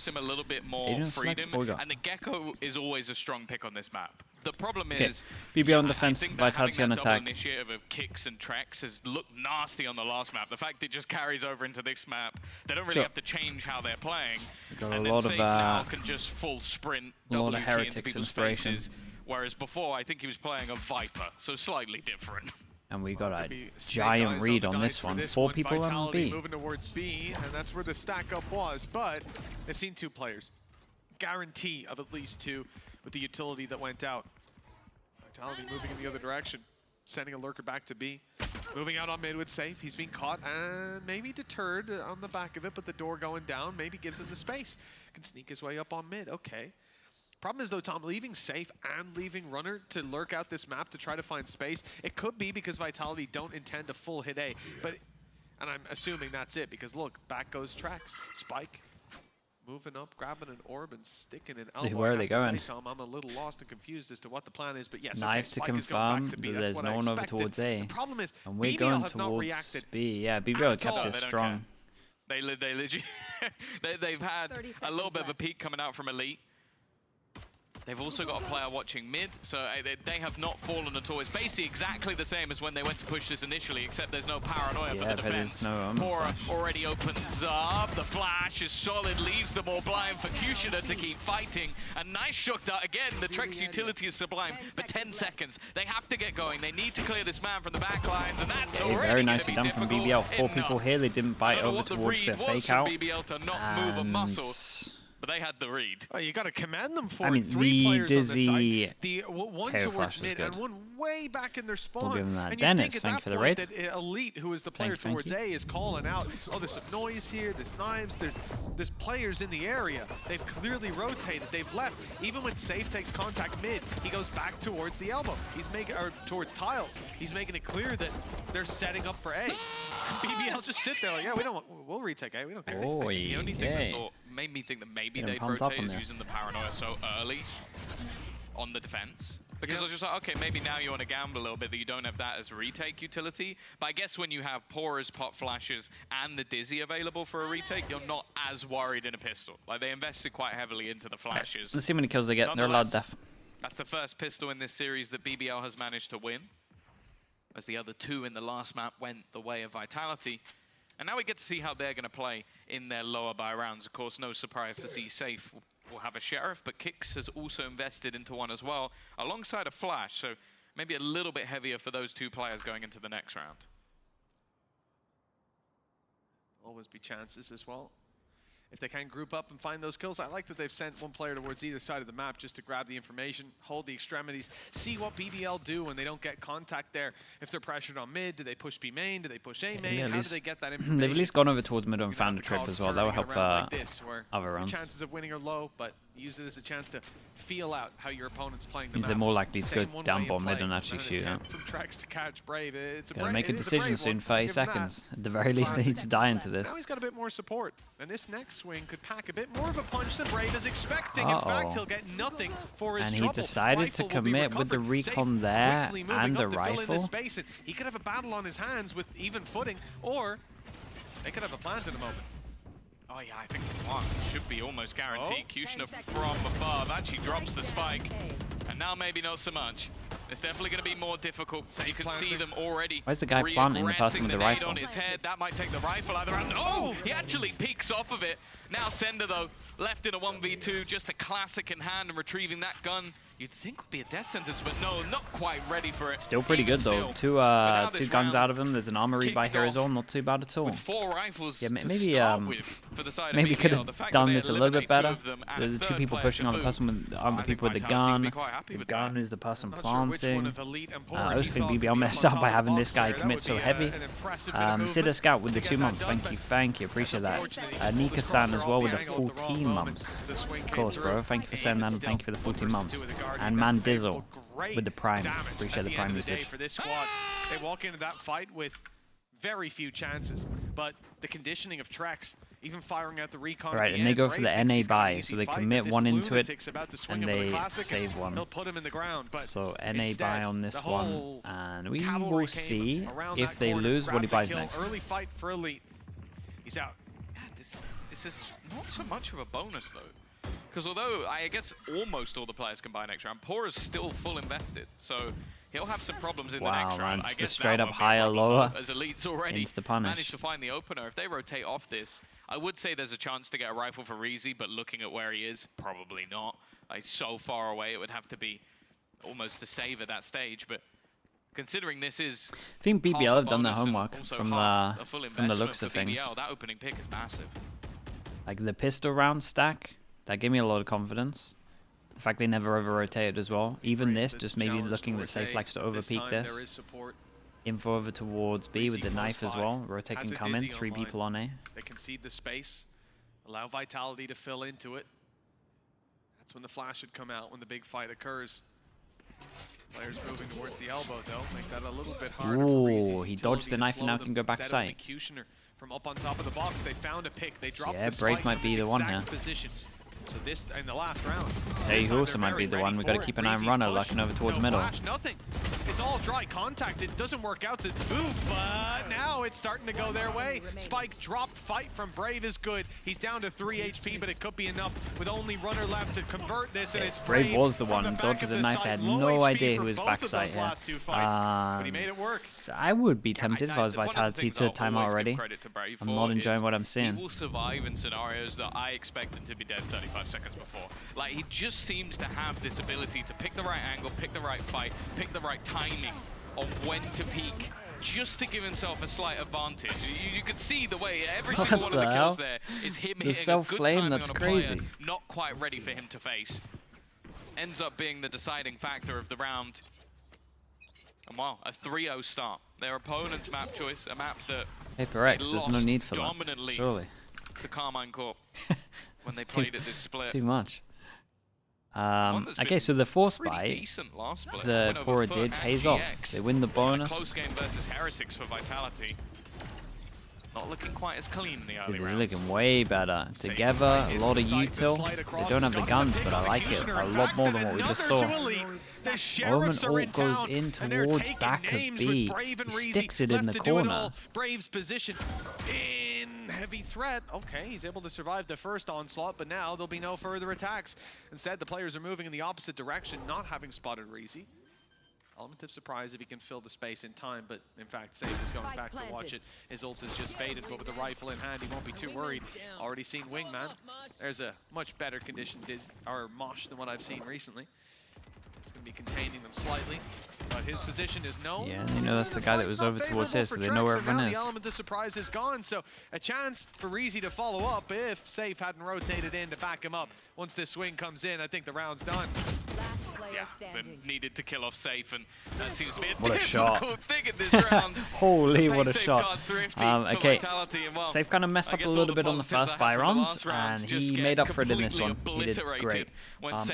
gives him a little bit more freedom, and the Gecko is always a strong pick on this map. The problem is, BBL on defense, I think Vitality on attack. The initiative of kicks and treks has looked nasty on the last map. The fact it just carries over into this map, they don't really have to change how they're playing. Got and a lot Safe of now can just full sprint, a lot of into heretics people's inspiration. faces. Whereas before, I think he was playing a Viper, so slightly different. And we got a giant read on this one. 4 people on B. Moving towards B, and that's where the stack up was. But they've seen 2 players. Guarantee of at least 2 with the utility that went out. Vitality moving in the other direction, sending a lurker back to B. Moving out on mid with Safe. He's being caught and maybe deterred on the back of it, but the door going down maybe gives him the space. Can sneak his way up on mid. Okay. Problem is, though, Tom, leaving Safe and leaving Runner to lurk out this map to try to find space, it could be because Vitality don't intend to full hit A. And I'm assuming that's it, because look, back goes Trax. Spike moving up, grabbing an orb and sticking an elbow. Where are they going? Tom, I'm a little lost and confused as to what the plan is, but yes, Knife to confirm that there's no one over towards A. The problem is, and we're BBL going have not towards reacted B. Yeah, BBL kept it strong. They legit, they've had a little bit of a peak coming out from Elite. They've also got a player watching mid, so they have not fallen at all. It's basically exactly the same as when they went to push this initially, except there's no paranoia for the defense. Pora already opens up. The flash is solid, leaves them all blind for Kushida to keep fighting. A nice shot that, again, the Trex utility is sublime, but 10 seconds. They have to get going. They need to clear this man from the back lines, and that's already very nicely done from BBL. 4 people here. They didn't bite over towards their fake out. BBL to not move a muscle. But they had the read. Oh, you got to commend them for it. I mean, 3 players on the side. The one towards mid and one way back in their spawn. We'll give them that. And Dennis, think thank you at for that the point raid. that Elite, who is the player towards A, is calling out, oh, there's some noise here, there's knives, there's players in the area. They've clearly rotated, they've left. Even when Safe takes contact mid, he goes back towards the elbow. He's making, or towards tiles. He's making it clear that they're setting up for A. BBL just sit there like, yeah, we'll retake A, we don't care. Oh, the only thing that made me think that maybe they'd rotate is using the paranoia so early on the defense. Because I was just like, okay, maybe now you want to gamble a little bit that you don't have that as retake utility. But I guess when you have Pora's pop flashes and the Dizzy available for a retake, you're not as worried in a pistol. Like, they invested quite heavily into the flashes. Let's see how many kills they get. They're allowed def. That's the first pistol in this series that BBL has managed to win, as the other 2 in the last map went the way of Vitality. And now we get to see how they're going to play in their lower buy rounds. Of course, no surprise to see Safe will have a Sheriff, but Kix has also invested into one as well, alongside a Flash, so maybe a little bit heavier for those 2 players going into the next round. Always be chances as well. If they can group up and find those kills. I like that they've sent 1 player towards either side of the map just to grab the information, hold the extremities, see what BBL do when they don't get contact there. If they're pressured on mid, do they push B main? Do they push A main? How do they get that information? They've at least gone over towards mid and found a trip as well. That will help like this, other rounds. Chances of winning are low, but use it as a chance to feel out how your opponent's playing the Means map. they're more likely to go down bottom mid and actually shoot out. From Trax to catch Brave. It's Gotta make a decision soon, 30 seconds. At the very least, they need to die into this. Now he's got a bit more support, and this next swing could pack a bit more of a punch than Brave is expecting. In fact, he'll get nothing for his trouble. And he decided to commit with the recon there and the rifle. He could have a battle on his hands with even footing, or they could have a plant in a moment. Oh yeah, I think one should be almost guaranteed. Kushner from above actually drops the spike, and now maybe not so much. It's definitely going to be more difficult. You can see them already. Where's the guy planting the person with the rifle? On his head. That might take the rifle either end. Oh, he actually peeks off of it. Now Sender, though, left in a 1v2, just a classic in hand and retrieving that gun. You'd think would be a death sentence, but no, not quite ready for it. Still pretty good, though. Two guns out of him. There's an armory by here as well. Not too bad at all. With 4 rifles yeah, maybe maybe could have done this a little bit better. The 2 people pushing on the person with the people with the gun. The gun is the person planting. I just think BBL messed up by having this guy commit so heavy. Sida Scout with the 2 months. Thank you. Appreciate that. Nika-san as well with the 14 months. Of course, bro. Thank you for saying that, and thank you for the 14 months. And Man Dizzle with the Prime. Appreciate the Prime usage. For this squad, they walk into that fight with very few chances, but the conditioning of Trex, even firing out the recon. Right, and they go for the NA buy, so they commit 1 into it, and they save 1. They'll put him in the ground, but so NA buy on this one, and we will see if they lose what he buys next. Early fight for Elite. He's out. this is not so much of a bonus, though. Because although I guess almost all the players can buy next round, Pora's still full invested. So he'll have some problems in the next round. Man, I just guess the straight up won't be a higher, problem, lower. As Elite's already managed to find the opener. If they rotate off this, I would say there's a chance to get a rifle for Reezy, but looking at where he is, probably not. Like, so far away, it would have to be almost a save at that stage. But considering this is, I think BBL have done their homework from the looks of things. BBL, that opening pick is massive. Like the pistol round stack, that gave me a lot of confidence. The fact they never over-rotated as well. Even this, just maybe looking that Safe likes to over-peek this. Info over towards B with the knife as well. Rotating come in, 3 people on A. They concede the space, allow Vitality to fill into it. That's when the flash should come out, when the big fight occurs. Players moving towards the elbow, though, make that a little bit harder. Ooh, he dodged the knife and now can go back side. From up on top of the box, they found a pick. They dropped the Brave might be the one here. Position. So this in the last round. Hey, he also might be the one. We got to keep an eye on Runner looking over towards middle. Flash, nothing. It's all dry contact. It doesn't work out to move, but now it's starting to go their way. Spike dropped. Fight from Brave is good. He's down to 3 HP, but it could be enough with only Runner left to convert this, and it's Brave was the one. Dodged the knife. I had no idea who was backside here. But he made it work. I would be tempted if I was Vitality to time out already. I'm not enjoying what I'm seeing. He will survive in scenarios that I expected to be dead 35 seconds before. Like, he just seems to have this ability to pick the right angle, pick the right fight, pick the right timing on when to peek, just to give himself a slight advantage. You could see the way every single one of the kills there is him hitting a good timing on a player not quite ready for him to face. Ends up being the deciding factor of the round. And wow, a 3-0 start. Their opponent's map choice, a map that Paper X, there's no need for that, surely. The Carmine Corp when they played at this split. It's too much. Okay, so the force buy, the Pora did, pays off. They win the bonus. Close game versus Heretics for Vitality. Not looking quite as clean in the early rounds. They're looking way better. Together, a lot of util. They don't have the guns, but I like it a lot more than what we just saw. Omen ult goes in towards back of B. He sticks it in the corner. Brave's position in heavy threat. Okay, he's able to survive the first onslaught, but now there'll be no further attacks. Instead, the players are moving in the opposite direction, not having spotted Reezy. Element of surprise if he can fill the space in time, but in fact, Safe is going back to watch it. His ult is just faded, but with the rifle in hand, he won't be too worried. Already seen Wingman. There's a much better conditioned Mosh than what I've seen recently. He's going to be containing them slightly, but his position is known. Yeah, they know that's the guy that was over towards his, so they know where everyone is. The element of surprise is gone, so a chance for Reezy to follow up if Safe hadn't rotated in to back him up. Once this swing comes in, I think the round's done. Yeah, then needed to kill off Safe, and that seems to be what a shot. Thing at this round. Holy, what a shot. Okay, well, Safe kind of messed up a little bit on the first buy runs, and he made up for it in this one. He did great.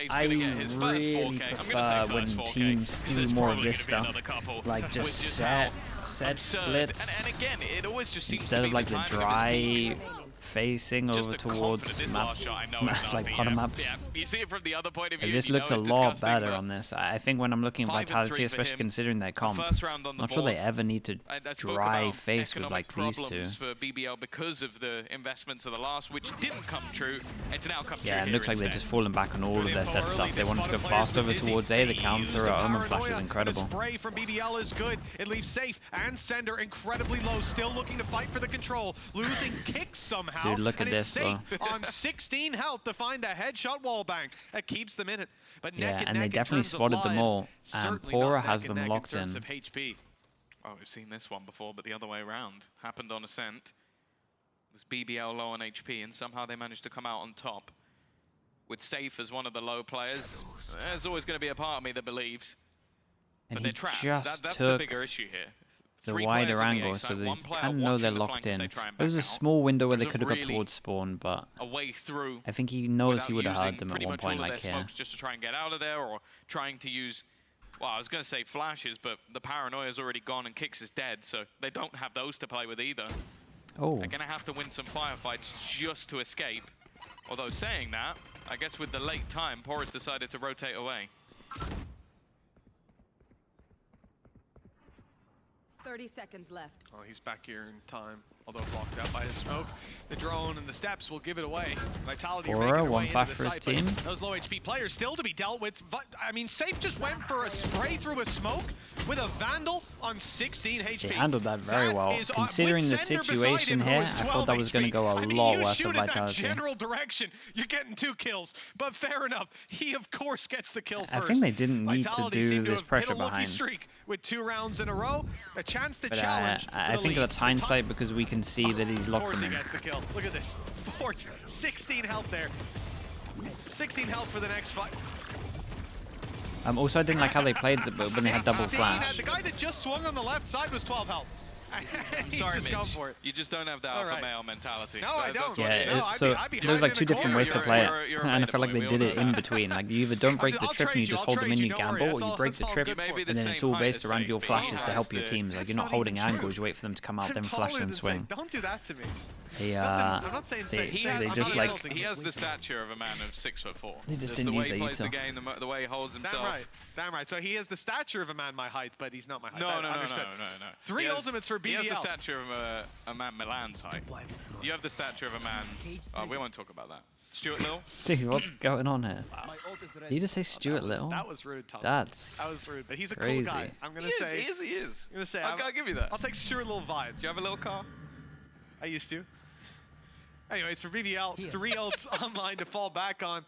I really prefer when teams do more of this stuff, like just set splits, and again, it always just seems instead to of be like the dry facing over towards map, like bottom map. Yeah, you see it from the other point of view. This looked a lot better on this. I think when I'm looking at Vitality, especially considering their comp, I'm not sure they ever need to dry face with like these two. For BBL because of the investments of the last, which didn't come true. It's now come true. Yeah, it looks like they're just falling back on all of their set stuff. They wanted to go fast over towards A. The counter Omen Flash is incredible. Spray from BBL is good. It leaves Safe and Sender incredibly low, still looking to fight for the control, losing kicks somehow. Dude, look at this, Safe on 16 health to find the headshot wallbang. That keeps them in it. But yeah, and they definitely spotted them all, and Pora has them locked in. Oh, we've seen this one before, but the other way around. Happened on Ascent. It was BBL low on HP, and somehow they managed to come out on top. With Safe as one of the low players, there's always going to be a part of me that believes. And but they're trapped. That's the bigger issue here. The wider angle, so they kind of know they're locked in. There was a small window where they could have got towards spawn, but I think he knows he would have heard them at one point, like here. Just to try and get out of there, or trying to use, well, I was going to say flashes, but the Paranoia's already gone and Kicks is dead, so they don't have those to play with either. Oh. They're going to have to win some firefights just to escape. Although saying that, I guess with the late time, Pora's decided to rotate away. 30 seconds left. Oh, he's back here in time. although blocked out by his smoke. The drone and the steps will give it away. Vitality Aura, 1-5 for his team. Those low HP players still to be dealt with. I mean, Safe just went for a spray through a smoke with a Vandal on 16 HP. They handled that very well. Considering the situation here, I thought that was going to go a lot worse for Vitality. General direction, you're getting 2 kills, but fair enough. He, of course, gets the kill first. I think they didn't need to do this pressure behind. Streak with 2 rounds in a row, a chance to But challenge. I think that's hindsight because we can see that he's locked them in. He gets the kill. Look at this. 16 health there. 16 health for the next fight. Also, I didn't like how they played when they had double flash. The guy that just swung on the left side was 12 health. I'm sorry, Mitch. You just don't have the alpha male mentality. No, I don't. Yeah, so there's like 2 different ways to play it, and I felt like they did it in between. Like you either don't break the trip and you just hold them in, you gamble, or you break the trip and then it's all based around your flashes to help your teams. Like you're not holding angles, you wait for them to come out, then flash and swing. Don't do that to me. They just like he has the stature of a man of 6'4". They just didn't use the plays the game, the way he holds himself. Damn right. So he has the stature of a man my height, but he's not my height. No. 3 ultimates for BBL. He has the stature of a man Milan's height. You have the stature of a man. Oh, we won't talk about that. Stuart Little. Dude, what's going on here? Did you just say Stuart Little? That was rude, Tom. That was rude, but he's a crazy. cool guy. I'm gonna say. He is. I'm gonna say. I'll give you that. I'll take Stuart Little vibes. Do you have a little car? I used to. Anyways, for BBL, 3 ults online to fall back on.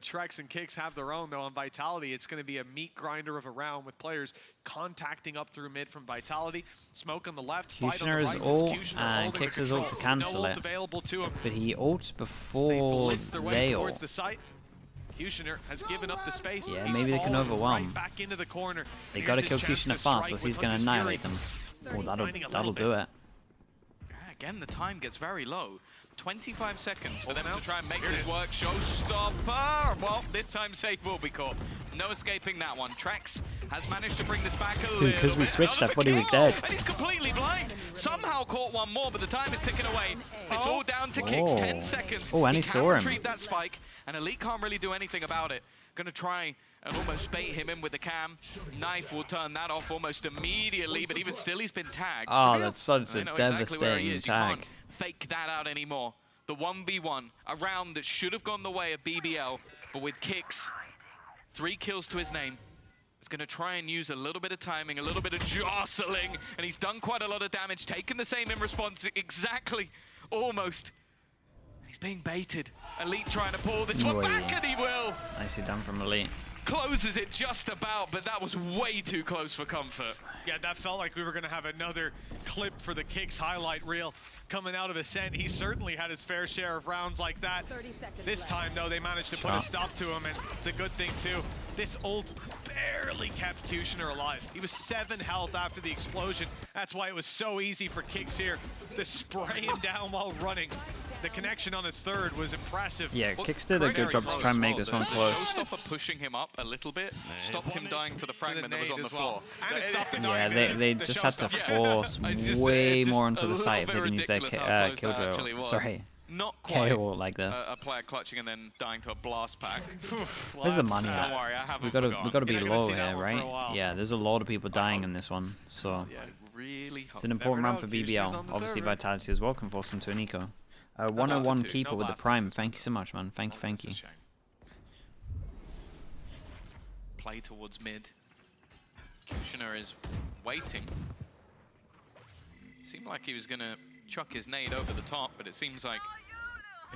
Trex and Kicks have their own, though, on Vitality. It's going to be a meat grinder of a round with players contacting up through mid from Vitality. Smoke on the left, fight on the right. Ult, and Kicks his ult to cancel it. But he ults before they ult. Kushner has given up the space. Yeah, maybe they can overwhelm. Right back into the corner. They got to kill Kushner fast, or he's going to annihilate them. Oh, that'll do it. Again, the time gets very low. 25 seconds for them to try and make this work. Showstopper! Well, this time Safe will be caught. No escaping that one. Trex has managed to bring this back a little bit. Because we switched, I thought he was dead. And he's completely blind. Somehow caught one more, but the time is ticking away. It's all down to Kicks. 10 seconds. Oh, and he saw him. Retrieve that spike, and Elite can't really do anything about it. Gonna try and almost bait him in with the cam. Knife will turn that off almost immediately, but even still, he's been tagged. Oh, that's such a devastating tag. Fake that out anymore. The 1v1, a round that should have gone the way of BBL, but with Kicks, 3 kills to his name. He's going to try and use a little bit of timing, a little bit of jostling, and he's done quite a lot of damage, taken the same in response, exactly, almost. He's being baited. Elite trying to pull this one back, and he will. Nicely done from Elite. Closes it just about, but that was way too close for comfort. Yeah, that felt like we were going to have another clip for the Kicks highlight reel coming out of Ascent. He certainly had his fair share of rounds like that. This time, though, they managed to put a stop to him, and it's a good thing, too. This ult barely kept Kushner alive. He was 7 health after the explosion. That's why it was so easy for Kicks here to spray him down while running. The connection on his 3rd was impressive. Yeah, Kicks did a good job to try and make this one close. Showstopper pushing him up a little bit, stopped him dying to the fragment that was on the floor. Yeah, they just had to force way more into the site if they can use their Killjoy. Sorry. Not quite KO like this. A player clutching and then dying to a blast pack. There's the money. Don't worry, I haven't we gotta be low here, right? Yeah, there's a lot of people dying in this one, so it's an important round for BBL. Obviously, Vitality as well can force them to an eco. 101 keeper with the prime. Thank you so much, man. Thank you. Play towards mid. Kushner is waiting. Seemed like he was gonna chuck his nade over the top, but it seems like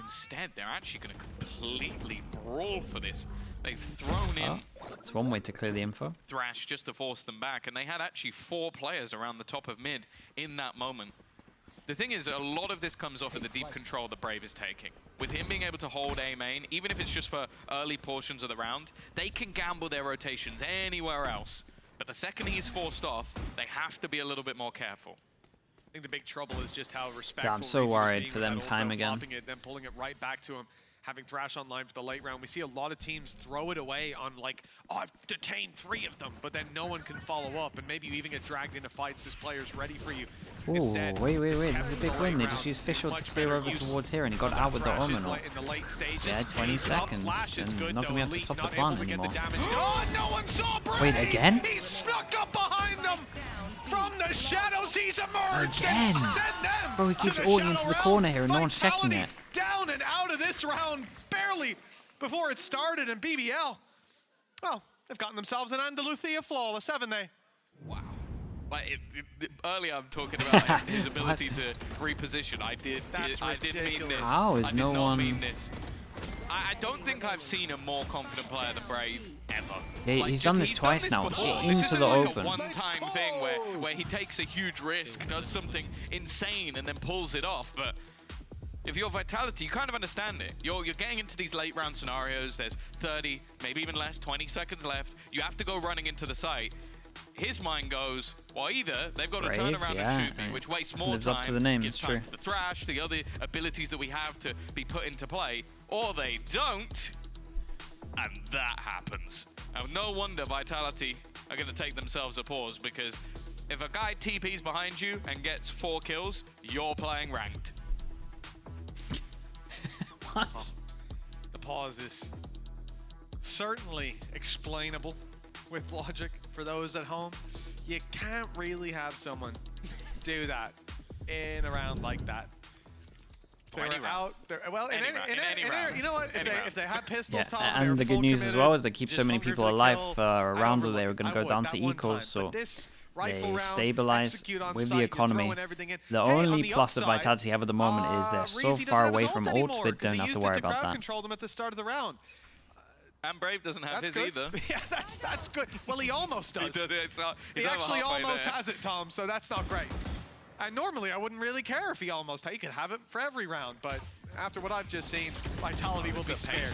instead they're actually gonna completely brawl for this. They've thrown in. That's one way to clear the info. Thrash just to force them back, and they had actually 4 players around the top of mid in that moment. The thing is, a lot of this comes off of the deep control that Brave is taking. With him being able to hold A main, even if it's just for early portions of the round, they can gamble their rotations anywhere else. But the second he's forced off, they have to be a little bit more careful. I think the big trouble is just how respectful. Yeah, I'm so worried for them time again. Then pulling it right back to him. Having Thrash online for the late round. We see a lot of teams throw it away on like, oh, I've detained 3 of them, but then no one can follow up, and maybe you even get dragged into fights as players ready for you. Ooh, instead, wait, there's a big win. They just used Fischl to clear over towards here, and he got out with the Omenal. Yeah, 20 seconds, and not going to be able to stop the plant anymore. Oh, no one saw Brave! Wait, again? He snuck up behind them! from the shadows. He's emerged. Again. Bro, he keeps ulting into the corner here and no one's checking it. Down and out of this round barely before it started, and BBL, well, they've gotten themselves an Andalusia flawless, haven't they? Wow. Like earlier, I'm talking about his ability to reposition. I did mean this. How is no one? Mean this. I don't think I've seen a more confident player than Brave ever. Yeah, he's done this twice now, into the like open. A one-time thing where he takes a huge risk, does something insane, and then pulls it off. But if you're Vitality, you kind of understand it. You're getting into these late round scenarios. There's 30, maybe even less, 20 seconds left. You have to go running into the site. His mind goes, well, either they've got to turn around and shoot me, which wastes more time, up to the name, gives time to the thrash, the other abilities that we have to be put into play, or they don't, and that happens. Now, no wonder Vitality are going to take themselves a pause, because if a guy TPs behind you and gets 4 kills, you're playing ranked. What? The pause is certainly explainable with logic for those at home. You can't really have someone do that in a round like that. They're out. Well, in any round. You know what? If they had pistols, Tom, and the good news as well is they keep so many people alive for a round that they were going to go down to equals, so they stabilize with the economy. The only plus that Vitality have at the moment is they're so far away from ults, they don't have to worry about that. Controlled them at the start of the round. And Brave doesn't have his either. Yeah, that's good. Well, he almost does. He actually almost has it, Tom, so that's not great. And normally I wouldn't really care if he almost had. He could have it for every round, but after what I've just seen, Vitality will be scared.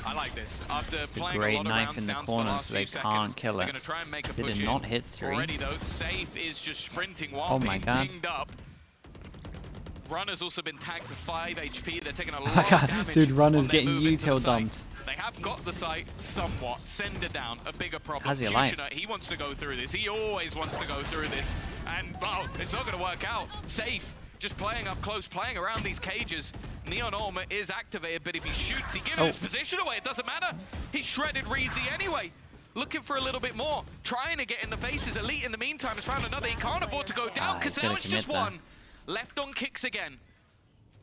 I like this. After it's playing a great a lot of knife rounds in the down corner, to the so they can't kill it. They're going to try and make a push did not hit 3. Already though, Safe is just sprinting while being pinged up. Runner's also been tagged to 5 HP. They're taking a lot of damage. Dude, Runner's getting util dumped. They have got the site somewhat. Sender down, a bigger problem. How's he alive? He wants to go through this. He always wants to go through this. And, well, it's not going to work out. Safe, just playing up close, playing around these cages. Neon Armor is activated, but if he shoots, he gives his position away. It doesn't matter. He shredded Reezy anyway. Looking for a little bit more. Trying to get in the faces. Elite, in the meantime, has found another. He can't afford to go down because now it's just one. Left on kicks again.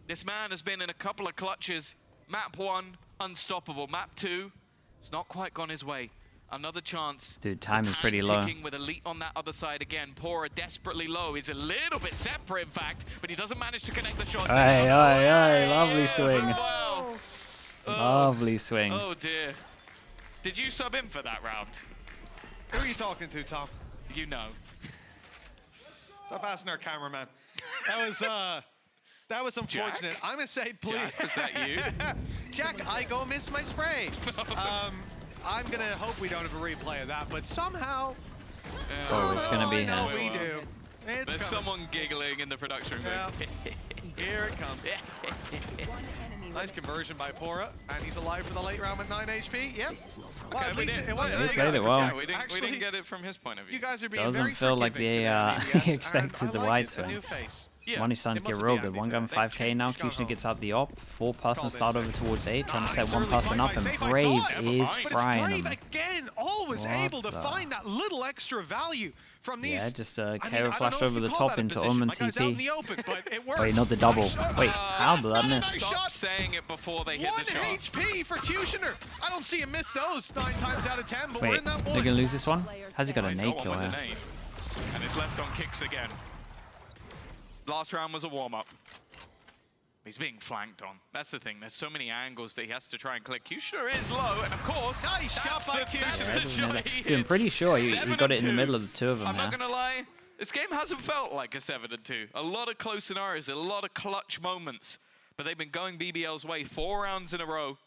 This man has been in a couple of clutches. Map 1, unstoppable. Map 2, it's not quite gone his way. Another chance. Dude, time is pretty low. With Elite on that other side again. Pora desperately low. He's a little bit separate, in fact, but he doesn't manage to connect the shot. Aye, lovely swing. Lovely swing. Oh dear. Did you sub in for that round? Who are you talking to, Tom? You know. Stop asking our cameraman. That was unfortunate. Jack? I'm going to say, please. Jack, is that you? Jack, I go miss my spray. I'm going to hope we don't have a replay of that, but somehow... It's always going to be him. We do. There's someone giggling in the production room. Yeah. Here it comes. Nice conversion by Pora, and he's alive for the late round with 9 HP. Yep. Well, okay, at least it he played it well. Yeah, we didn't get it from his point of view. You guys are being doesn't very feel like they expected the wide swing. Yeah. Money's starting to get real good. One gun 5k now. Kushner gets out the op. 4-person start over towards 8, trying to set 1-person up, and Brave is frying them. Again, always able to find that little extra value from these. Yeah, just a KO flash over the top into and TP. Wait, not the double. Wait, how did that miss? Stop saying it before they hit the shot. 1 HP for Kushner. I don't see him miss those 9 times out of 10, but we're in that one. They're going to lose this one? Has he got a nade kill here? And it's left on kicks again. Last round was a warm-up. He's being flanked on. That's the thing. There's so many angles that he has to try and click. Kushner is low, and of course, nice shot by Kushner. I'm pretty sure he got it in the middle of the 2 of them. I'm not gonna lie. This game hasn't felt like a 7-2. A lot of close scenarios, a lot of clutch moments, but they've been going BBL's way 4 rounds in a row.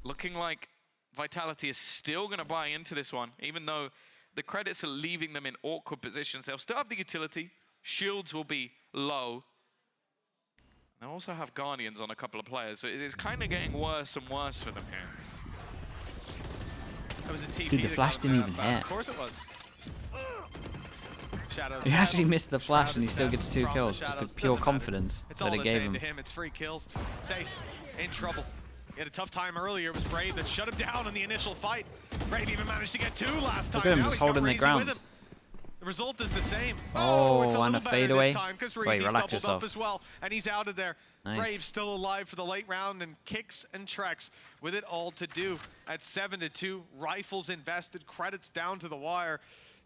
Looking like Vitality is still gonna buy into this one, even though the credits are leaving them in awkward positions. They'll still have the utility. Shields will be low. They also have Guardians on a couple of players, so it is kind of getting worse and worse for them here. That was a TP. Dude, the flash didn't even hit. Of course it was. Shadows. He actually missed the flash and he still gets 2 kills. Just the pure confidence that it gave him. To him. It's 3 kills. Safe. In trouble. He had a tough time earlier. It was Brave that shut him down in the initial fight. Brave even managed to get 2 last time. Look at him just holding the ground. The result is the same. Oh, it's a and little a better fadeaway. this time because Wait, Reezy's relax doubled yourself. up as well, and he's out of there. Nice. Brave still alive for the late round, and Kicks and Trex with it all to do at 7-2. Rifles invested, credits down to the wire.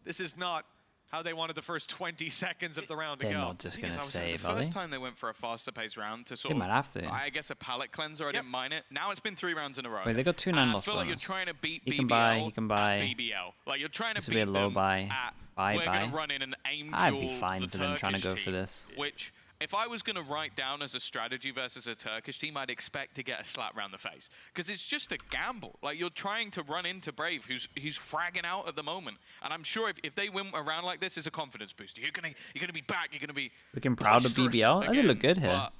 This is not how they wanted the first 20 seconds of the round to They're go. not just going to save, the are they? first time they went for a faster paced round to sort They of, might have to. I guess, a pallet cleanser. I didn't mind it. Now it's been 3 rounds in a row. Wait, they got 2 9 and I loss feel like you're bonus. trying to beat He BBL can buy, he can buy. at BBL. Like you're trying to This would beat be a low them buy. at, Buy. we're going to run in an aim I'd duel, be fine the for them trying to Turkish go for team, this. Which, if I was going to write down as a strategy versus a Turkish team, I'd expect to get a slap round the face. Because it's just a gamble. Like, you're trying to run into Brave, who's fragging out at the moment. And I'm sure if they win a round like this, it's a confidence booster. You're gonna be back. You're going to be Looking proud of BBL. They look good here. But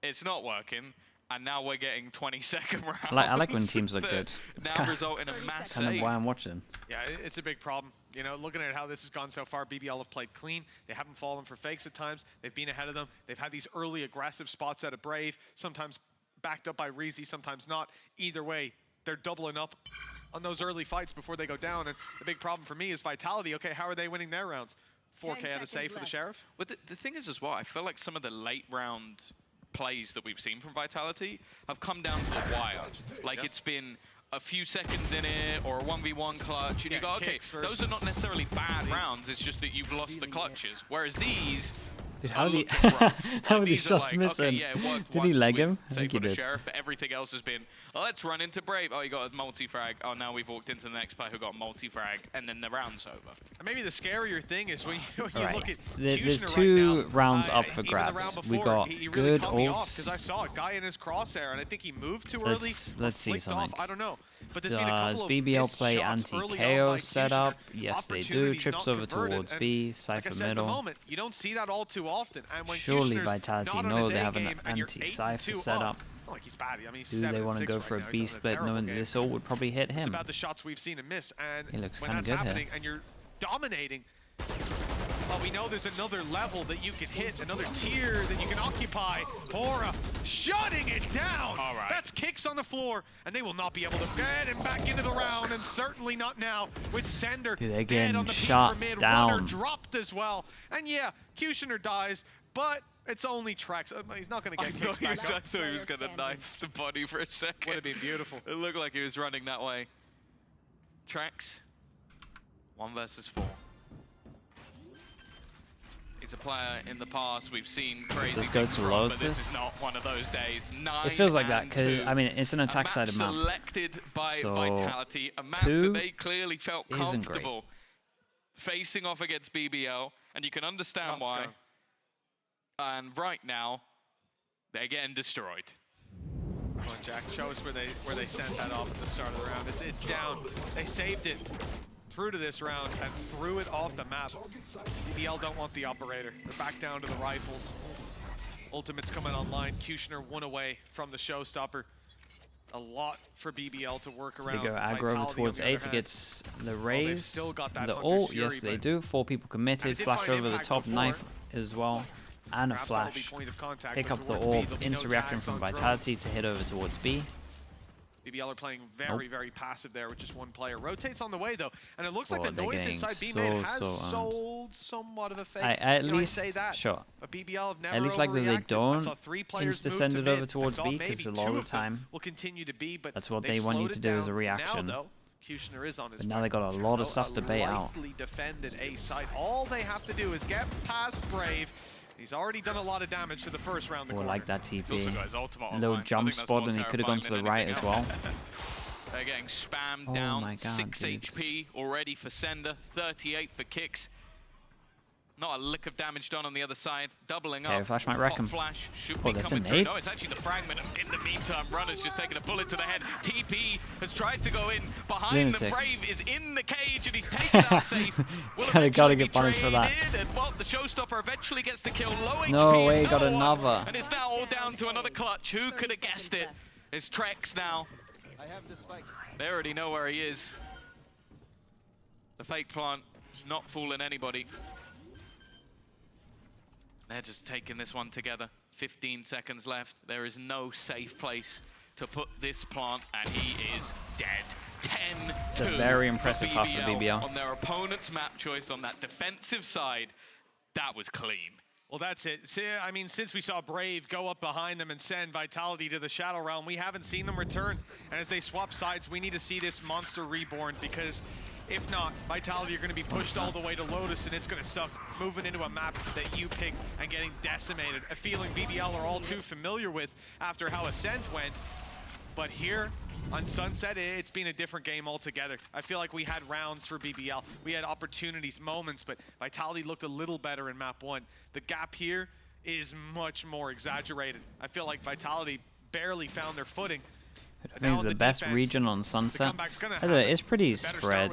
it's not working. And now we're getting 22nd rounds. I like when teams look good. It's Now result in a mass kind of save. why I'm watching. Yeah, it's a big problem. You know, looking at how this has gone so far, BBL have played clean. They haven't fallen for fakes at times. They've been ahead of them. They've had these early aggressive spots out of Brave, sometimes backed up by Reezy, sometimes not. Either way, they're doubling up on those early fights before they go down. And the big problem for me is Vitality. Okay, how are they winning their rounds? 4K out of save for the Sheriff? But the thing is as well, I feel like some of the late round plays that we've seen from Vitality have come down to the wire. Like it's been a few seconds in it or a 1v1 clutch and you go, okay, those are not necessarily bad rounds, it's just that you've lost the clutches. Whereas these, Dude, how did how he shots missing? Okay, yeah, did he leg him? I think he did. Sheriff, but everything else has been, oh, let's run into Brave. Oh, you got a multi-frag. Oh, now we've walked into the next player who got multi-frag, and then the round's over. And maybe the scarier thing is when you look at there's Kushner 2 right now, rounds up for even the grabs. round We before, got he really good caught me off ults. because I saw a guy in his crosshair, and I think he moved too early. Let's see flicked something. off. I don't know. But there's been a couple of BBL missed play shots early on by anti-KO Kushner. setup? Yes, they do. Opportunities Trips not over converted. towards And B, like I Cypher said, at the middle. moment, you don't see that all too often. And when Surely Kushner's Vitality not on know his they A have an game and you're anti-Cypher 8-2 setup. up, it's not like he's bad. I mean, he's Do they want to 7-6 go right for a now. B He's having split terrible knowing game. this all would probably hit It's him? about the shots we've seen and miss. And He looks when kinda that's good happening here. and you're dominating, well, we know there's another level that you can hit, another tier that you can occupy. Bora shutting it down. All right. That's Kicks on the floor, and they will not be able to get him back into the round, and certainly not now with Sender Dude, they're dead on getting the peak shot for mid. down. Runner dropped as well. And yeah, Kushner dies, but it's only Trex. He's not going to get Kicks back I up. thought he was going to knife the body for a second. Would have been beautiful. It looked like he was running that way. Trex, 1 versus 4. He's a player in the past we've seen crazy Let's go things to from, Lotus. but this is not one of those days. 9 It feels like that and because 2. I mean it's an attack a map sided map. selected by So, Vitality, a map 2 that they clearly felt isn't great. comfortable facing off against BBL, and you can understand why. And right now, they're getting destroyed. Come on, Jack. Show us where they sent that off at the start of the round. It's down. They saved it through to this round and threw it off the map. BBL don't want the operator. They're back down to the rifles. Ultimate's coming online. Kushner 1 away from the showstopper. A lot for BBL to work around. They go aggro over Vitality, towards on the A other to hand, get the raise. still got that The Hunter's ult, Fury, yes they but- do. 4 people committed. did Flash find over the impact top, before. knife as well. And a perhaps that'll be flash. point of contact, Pick but up the towards B, orb. there'll be Instant no reaction tags from on drones. Vitality to hit over towards B. BBL are playing very passive there with just 1 player. Rotates on the way though, and it looks like Oh, the they're noise getting inside B so, main has so owned. sold somewhat of a fake. At You know, least, I say that, sure. but BBL have never At least like that they overreacted. I saw don't 3 players move insta-send to it mid. over towards I B, thought 'cause maybe a lot 2 of the them time, will continue to be, but that's what they've they want you slowed to it do as a down. reaction. Now though, Kushner is on his But way. now they got a lot of So stuff to bait out. lightly defended A side. All they have to do is get past Brave. He's already done a lot of damage to the first round. Oh, like that He's also TP. got his ultimate A little online. I jump think that's spot more and he could have gone to the terrifying right than as well. anything else. They're getting spammed Oh down. my God, 6 dude. HP already for Sender, 38 for Kicks. Not a lick of damage done on the other side. Doubling Okay, up. Flash might wreck Pop him. Flash should Oh, be that's a coming through. nade? No, it's actually the fragment. And in the meantime, Runner's just taking a bullet to the head. TP has tried to go in behind the Lunatic. Brave, is in the cage, and he's taken out safe. Will Gotta eventually get be punished for that. traded, and well, the showstopper eventually gets the kill. Low No HP, way, no got one. another. And it's now all down to another clutch. Who could have guessed it? It's Trex now. They already know where he is. The fake plant is not fooling anybody. They're just taking this one together. 15 seconds left. There is no safe place to put this plant, and he is dead. 10-2. It's a very impressive half for BBL. On their opponent's map choice on that defensive side, that was clean. Well, that's it. See, I mean, since we saw Brave go up behind them and send Vitality to the Shadow Realm, we haven't seen them return. And as they swap sides, we need to see this monster reborn, because if not, Vitality are going to be pushed all the way to Lotus, and it's going to suck moving into a map that you pick and getting decimated. A feeling BBL are all too familiar with after how Ascent went. But here on Sunset, it's been a different game altogether. I feel like we had rounds for BBL. We had opportunities, moments, but Vitality looked a little better in map 1. The gap here is much more exaggerated. I feel like Vitality barely found their footing. I think it's the best region on Sunset. It's pretty spread.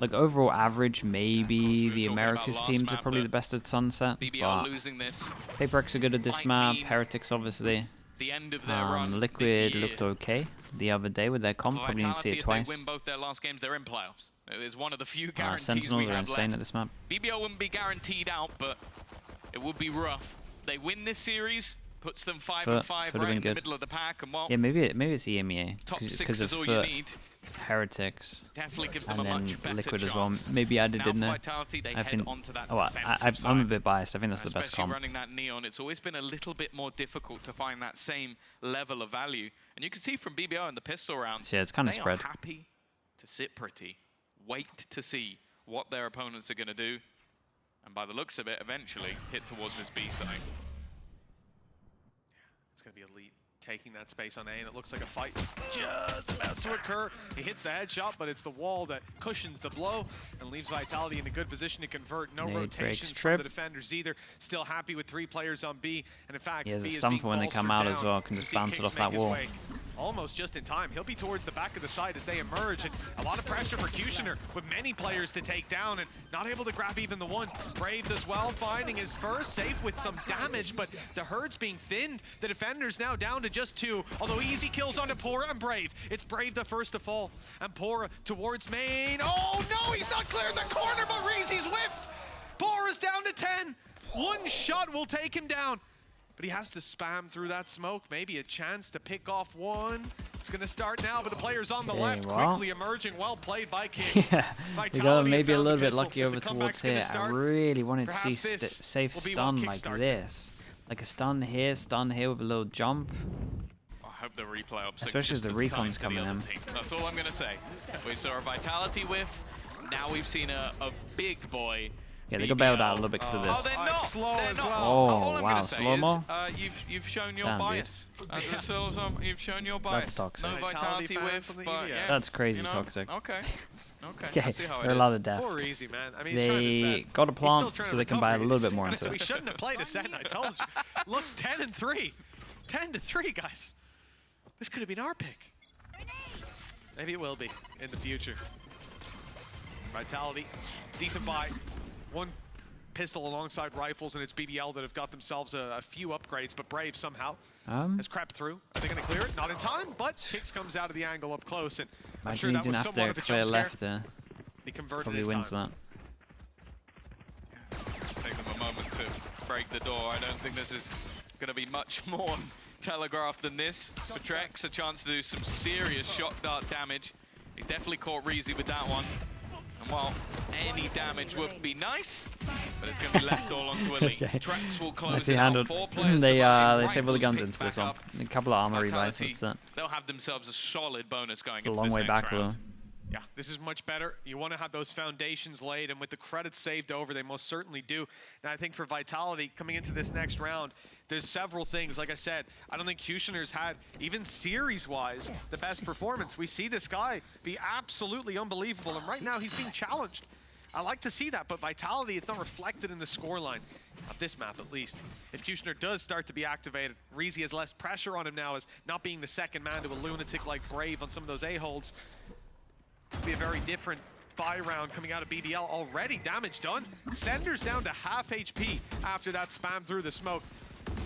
Like overall average, maybe the Americas teams are probably the best at Sunset. But Paperx are good at this map. Heretics, obviously. The end of their run Liquid looked okay the other day with their comp. Probably need to see it twice. If they win both their last games, they're in playoffs. It is one of the few guarantees Sentinels we have are insane left. at this map. BBL wouldn't be guaranteed out, but it would be rough. They win this series, puts them 5-5 right in the middle of the pack, and well, yeah, maybe it's EMEA top 6 is all you you need. Heretics, definitely gives them and a then much better Liquid chance. as well. Maybe added in there. Vitality, they I think. head onto that I'm a bit biased. I think that's the best comp. Especially running that Neon, it's always been a little bit more difficult to find that same level of value. And you can see from BBL in the pistol rounds, yeah, it's kind of they spread. are happy to sit pretty, wait to see what their opponents are going to do, and by the looks of it, eventually hit towards this B side. It's going to be Elite taking that space on A, and it looks like a fight just about to occur. He hits the headshot, but it's the wall that cushions the blow and leaves Vitality in a good position to convert. No rotations from the defenders either. Still happy with 3 players on B, and in fact, yeah, B there's is a stun being for when they come out as well. Can just bounce it off that wall. Almost just in time. He'll be towards the back of the side as they emerge, and a lot of pressure for Kushner with many players to take down and not able to grab even the one. Braves as well, finding his first safe with some damage, but the herd's being thinned. The defenders now down to just 2, although easy kills onto Pora and Brave. It's Brave the first to fall, and Pora towards main. Oh no, he's not cleared the corner, but Reezy's whiffed. Pora's down to 10. One shot will take him down. But he has to spam through that smoke. Maybe a chance to pick off one. It's going to start now, but the players on the left quickly emerging. Well played by Kicks. Yeah, we got maybe a little bit lucky over towards here. I really wanted to see safe stun like this. Like a stun here with a little jump. I hope the replay up. Especially as the recon's coming in. That's all I'm going to say. We saw a Vitality whiff. Now we've seen a big boy. Yeah, they got bailed out a little bit because of this. Oh, they're not. Slow as well. Oh, wow, slow-mo? You've shown your bias. You've shown your bias. That's toxic. No Vitality whiff, but yes, that's crazy toxic. Okay. Okay, there are a lot of death. Poor Easy, man. I mean, they got a plant so they can buy a little bit more into We it. shouldn't have played Ascent, I told you. Look, 10-3. 10-3, guys. This could have been our pick. Maybe it will be in the future. Vitality, decent buy. One pistol alongside rifles, and it's BBL that have got themselves a few upgrades, but Brave somehow has crept through. Are they going to clear it? Not in time, but Kicks comes out of the angle up close, and I'm sure that was somewhat of a jump scare. He converted Probably wins that. Take them a moment to break the door. I don't think this is going to be much more telegraphed than this. For Trex, a chance to do some serious shock dart damage. He's definitely caught Reezy with that one. And while any damage would be nice, but it's going to be left all onto Elite. Okay. Trex will close Nicely it handled. out. They save all the guns into this one. A couple of armor rebuys, that's it. They'll have themselves a solid bonus going it's into a long this way next back round. though. Yeah, this is much better. You want to have those foundations laid, and with the credits saved over, they most certainly do. And I think for Vitality, coming into this next round, there's several things. Like I said, I don't think Kushner's had, even series-wise, the best performance. We see this guy be absolutely unbelievable, and right now he's being challenged. I like to see that, but Vitality, it's not reflected in the scoreline of this map, at least. If Kushner does start to be activated, Reezy has less pressure on him now as not being the second man to a lunatic like Brave on some of those A-holds. Be a very different buy round coming out of BBL. Already damage done. Sender's down to half HP after that spam through the smoke.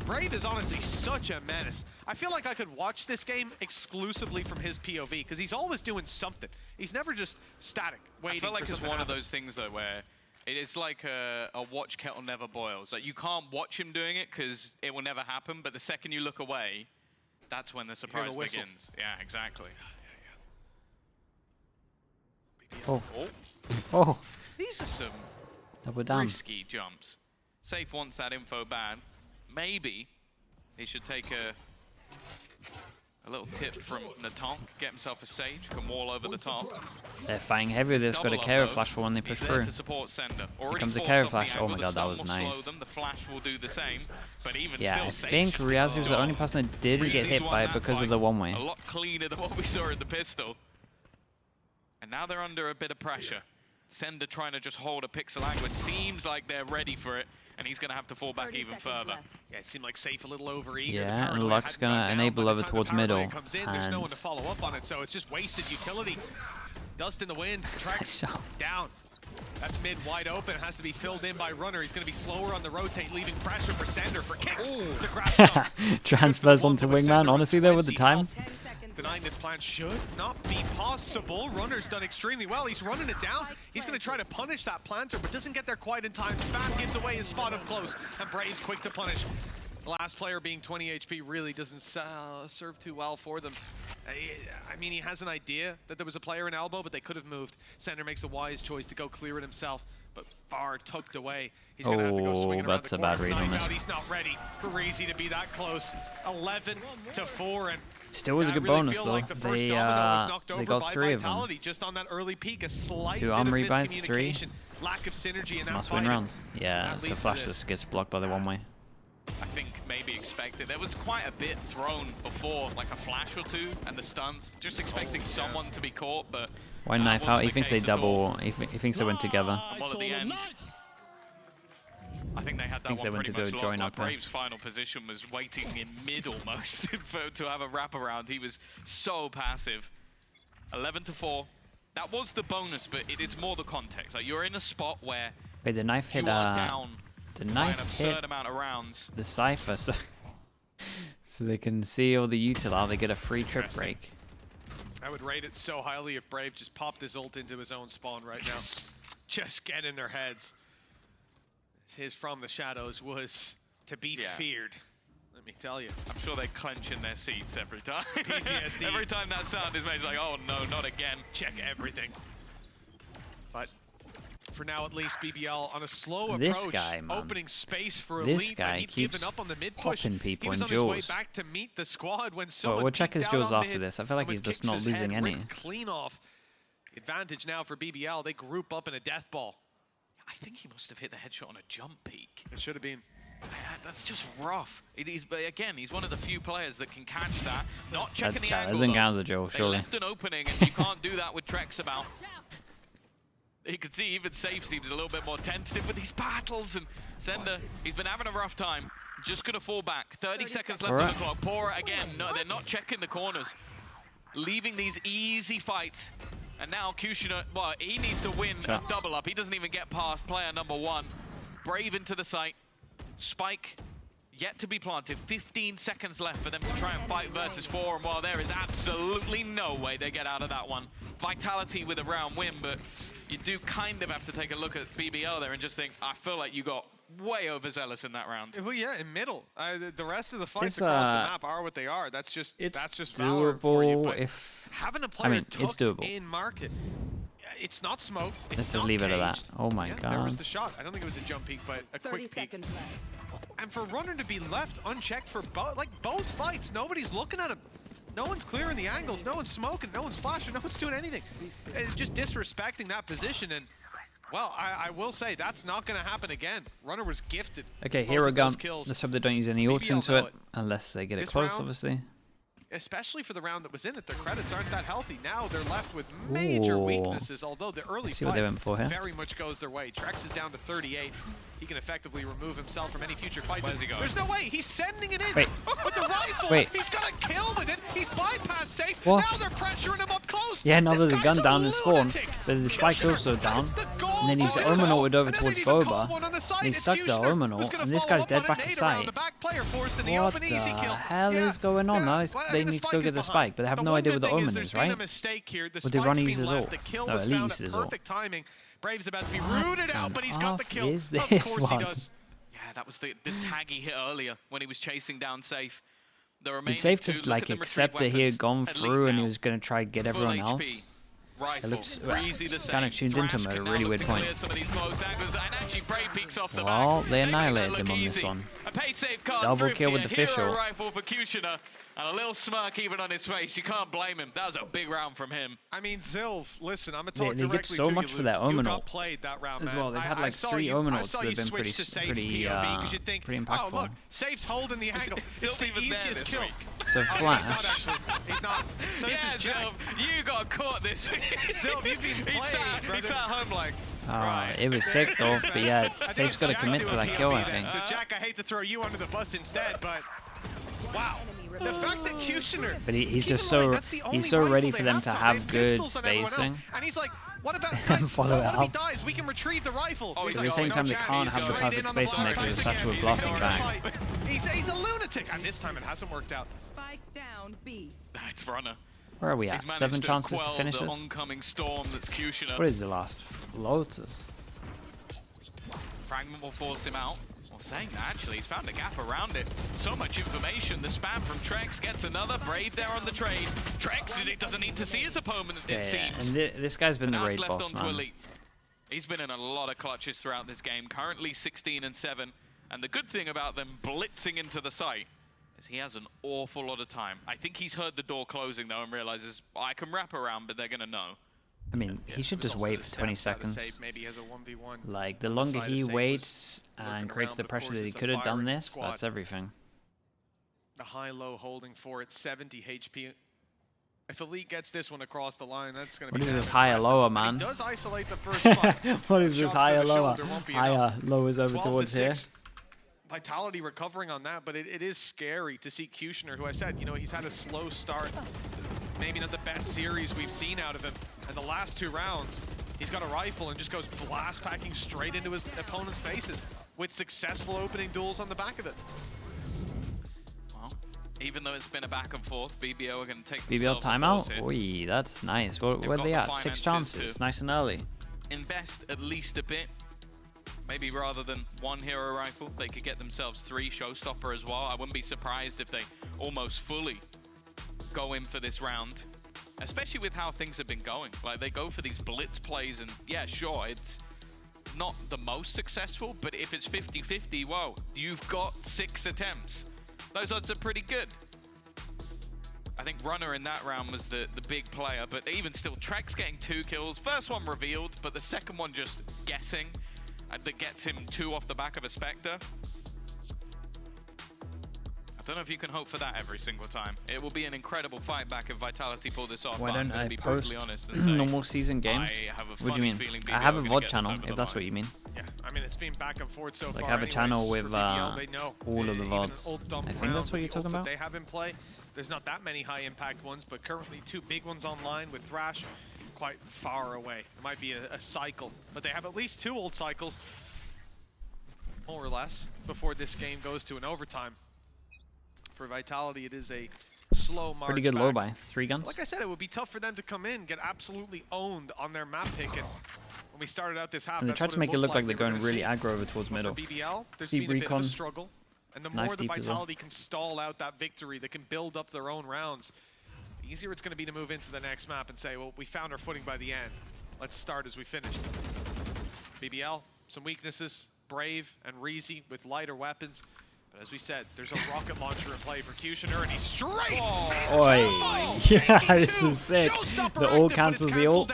Brave is honestly such a menace. I feel like I could watch this game exclusively from his POV because he's always doing something. He's never just static, waiting. I feel like it's one of those things though where it's like a watch kettle never boils. Like you can't watch him doing it because it will never happen, but the second you look away, that's when the surprise begins. Yeah, exactly. Oh. Oh. These are some risky jumps. Safe wants that info bad. Maybe he should take a little tip from Nathan, get himself a Sage, can wall over the top. They're fighting heavy. There's got a carry flash for when they push through. To support Sender. Here comes a carry flash. Oh my god, that was nice. The flash will do the same, but even yeah, still, I think Riazu was the only person that didn't get hit by it because of the one-way. A lot cleaner than what we saw in the pistol. And now they're under a bit of pressure. Sender trying to just hold a pixel angle. Seems like they're ready for it, and he's going to have to fall back even further. Yeah, it seemed like Safe a little overeager. Yeah, and Luck's going to enable over towards middle. Comes in, there's no one to follow up on it, so it's just wasted utility. Dust in the wind, Trex down. That's mid wide open. It has to be filled in by Runner. He's going to be slower on the rotate, leaving pressure for Sender for kicks to grab some. Transfers onto Wingman. Honestly, though, with the time. Denying this plan should not be possible. Runner's done extremely well. He's running it down. He's going to try to punish that planter, but doesn't get there quite in time. Spam gives away his spot up close, and Brave's quick to punish. The last player being 20 HP really doesn't serve too well for them. I mean, he has an idea that there was a player in elbow, but they could have moved. Sender makes the wise choice to go clear it himself, but far tucked away. He's going to have to go swinging around the corner. That's a bad read on this. He's not ready for Reezy to be that close. 11-4, and still was a good bonus though. Like they got 3 of them. Just on that early peak, a slight 2 arm rebuys, 3. lack of synergy in that must win round. Yeah, it's a flash that gets blocked by the one-way. I think maybe expected. There was quite a bit thrown before, like a flash or 2, and the stuns. Just expecting someone to be caught, but why knife out? He thinks they double. He thinks they went together. Well, at the end, I think they had that one pretty much locked. Like Brave's final position was waiting in mid almost to have a wraparound. He was so passive. 11-4. That was the bonus, but it's more the context. Like you're in a spot where wait, the knife hit down. The knife an absurd amount of rounds. The Cypher, so they can see all the util out. They get a free trip break. I would rate it so highly if Brave just popped his ult into his own spawn right now. Just get in their heads. His From the Shadows was to be feared. Let me tell you. I'm sure they clench in their seats every time. PTSD. Every time that sound is made, it's like, oh no, not again. Check everything. But for now, at least, BBL on a slow approach, opening space for Elite. Guy keeps given up on the mid push. People he was in on his way duels. back to meet the squad when someone we'll check his duels after mid, this. I feel like he's just not losing any. Clean off. Advantage now for BBL. They group up in a death ball. I think he must have hit the headshot on a jump peak. It should have been. That's just rough. Again, he's one of the few players that can catch that. Not checking the angle. Doesn't count as a Joe, surely. They left an opening, and you can't do that with Trex about. You can see even Safe seems a little bit more tentative with these battles, and Sender, he's been having a rough time. Just gonna fall back. 30 seconds left on the clock. Pora again. No, they're not checking the corners. Leaving these easy fights. And now Kushina, well, he needs to win a double up. He doesn't even get past player number 1. Brave into the site. Spike yet to be planted. 15 seconds left for them to try and fight versus 4. And while there is absolutely no way they get out of that one. Vitality with a round win, but you do kind of have to take a look at BBL there and just think, I feel like you got way overzealous in that round. Well, yeah, in middle. The rest of the fights across the map are what they are. That's just valor doable for you. But if having a player it's doable in market, it's not smoke. Let's just leave it at that. Oh my god. There was the shot. I don't think it was a jump peek, but a quick peek. And for Runner to be left unchecked for both fights, nobody's looking at him. No one's clearing the angles, no one's smoking, no one's flashing, no one's doing anything. It's just disrespecting that position, and well, I will say that's not going to happen again. Runner was gifted. Okay, here we go. Let's hope they don't use any ults into it, unless they get it close, obviously. Especially for the round that was in it, their credits aren't that healthy. Now they're left with major weaknesses, although the early fight very much goes their way. Trex is down to 38. He can effectively remove himself from any future fights. Where's he going? There's no way. He's sending it in with the rifle. He's got a kill with it. He's bypassed Safe. What? Now they're pressuring him up close. Yeah, now there's a gun down in spawn, but the Spike's also down. And then he's Omen ulted over towards Boba. And he's stuck the Omen ult, and this guy's dead back to site. What the hell is going on? Now they need to go get the Spike, but they have no idea what the Omen is, right? Or did Ronnie use his ult? No, Elite used his ult. Brave's about to be rooted out, but he's got the kill. Is this of course one? He does. Yeah, that was the tag he hit earlier when he was chasing down Safe. Did Safe just like accept that he had gone through and he was going to try to get everyone else? Rifle. It looks Breezy kind of tuned into him at a really weird point. Some of these close angles, and actually Brave peeks off the Well, back. they annihilated him on this one. A pay save card Double kill with the hero official. rifle for Kushner, and a little smirk even on his face. You can't blame him. That was a big round from him. I mean, Zilv, listen, I'm going to talk They get so much for their Omen ult played that round, as well. They've had like 3 Omen ults that have been pretty impactful. Oh, look, Safe's holding the angle. It's the easiest kill. So Flash. He's not actually. He's not. So yeah, Zilv, you got caught this week. Zilv, you've been played. He's at home like. It was sick though, but yeah, Safe's got to commit to that kill, I think. So Jack, I hate to throw you under the bus instead, but wow. The fact that Kushner, but he's just so ready for them to have good spacing. And he's like, what about follow it what if he up. dies? We can retrieve the rifle. At the same time, they can't have the perfect spacing there because Sacha would blast him back. He's a lunatic, and this time it hasn't worked out. Spike down B. It's Runner. Where are we at? 7 chances to finish the this? oncoming storm that's Kushner. What is the last? Lotus. Fragment will force him out. Well, saying that, actually, he's found a gap around it. So much information. The spam from Trex gets another. Brave there on the trade. Trex, it doesn't need to see his opponent, it seems. And this guy's been the raid left boss, on to man. Elite. He's been in a lot of clutches throughout this game. Currently 16-7. And the good thing about them blitzing into the site is he has an awful lot of time. I think he's heard the door closing, though, and realizes, I can wrap around, but they're going to know. I mean, he should just wait for 20 seconds. Maybe he has a 1v1. Like, the longer he waits and creates the pressure that he could have done this, that's everything. The high-low holding for it, 70 HP. If Elite gets this one across the line, that's going to be... What is this higher lower, man? He does isolate the first spot. What is this higher lower? Higher lowers over towards here. Vitality recovering on that, but it is scary to see Kushner, who I said, you know, he's had a slow start. Maybe not the best series we've seen out of him. And the last 2 rounds, he's got a rifle and just goes blast packing straight into his opponent's faces with successful opening duels on the back of it. Well, even though it's been a back and forth, BBL are going to take BBL timeout? Oi, that's nice. Where are they at? 6 chances. Nice and early. Invest at least a bit. Maybe rather than 1 hero rifle, they could get themselves 3 showstopper as well. I wouldn't be surprised if they almost fully go in for this round, especially with how things have been going. Like, they go for these blitz plays, and yeah, sure, it's not the most successful, but if it's 50-50, whoa, you've got 6 attempts. Those odds are pretty good. I think Runner in that round was the big player, but even still, Trex getting 2 kills. First one revealed, but the second one just guessing. That gets him 2 off the back of a Spectre. I don't know if you can hope for that every single time. It will be an incredible fight back if Vitality pull this off. Why don't I be post honest and say, normal season games? What do you mean? I have a VOD channel, if that's what you mean. Yeah, I mean, it's been back and forth so far. Like, I have a channel with BBL, they know. all of the VODs. I think that's what you're talking about. They have in play. There's not that many high impact ones, but currently 2 big ones online with Thrash quite far away. It might be a cycle, but they have at least 2 old cycles, more or less, before this game goes to an overtime. For Vitality, it is a slow march. Pretty good back. low by 3 guns. Like I said, it would be tough for them to come in, get absolutely owned on their map pick. And when we started out this half, and they tried to make it look like they're going really aggro over towards middle. For BBL, there's Deep been a bit of a recon, struggle. And the more the deep Vitality can stall out that victory, they can build up their own rounds, the easier it's going to be to move into the next map and say, well, we found our footing by the end. Let's start as we finished. BBL, some weaknesses. Brave and Reezy with lighter weapons. But as we said, there's a rocket launcher in play for Kushner, and he's straight! Oi! Yeah, this is sick. The ult cancels the ult.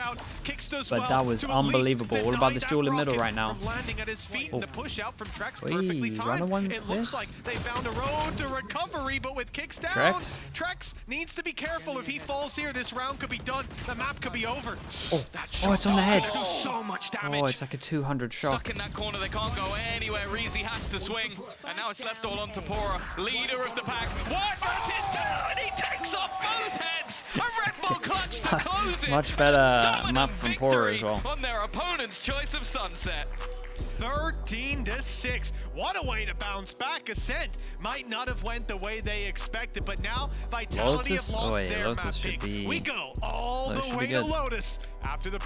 But that was unbelievable. What about this duel in middle right now? Landing at his feet, Oh. the push out from Trex Oi, perfectly timed. one It looks this? like they found a road to recovery, but with kicks down, Trex needs to be careful. If he falls here, this round could be done. The map could be over. Oh, it's on the head. So much damage. Oh, it's like a 200 shot. Stuck in that corner, they can't go anywhere. Reezy has to swing, and now it's left all on Pora, leader of the pack. 1 versus 2, and he takes off both heads. A Red Bull clutch to close it. Much better Dominant map from Pora as well. On their opponent's choice of sunset. 13-6. What a way to bounce back. Ascent might not have went the way they expected, but now Vitality have lost their map pick. We go all the way to Lotus after the break.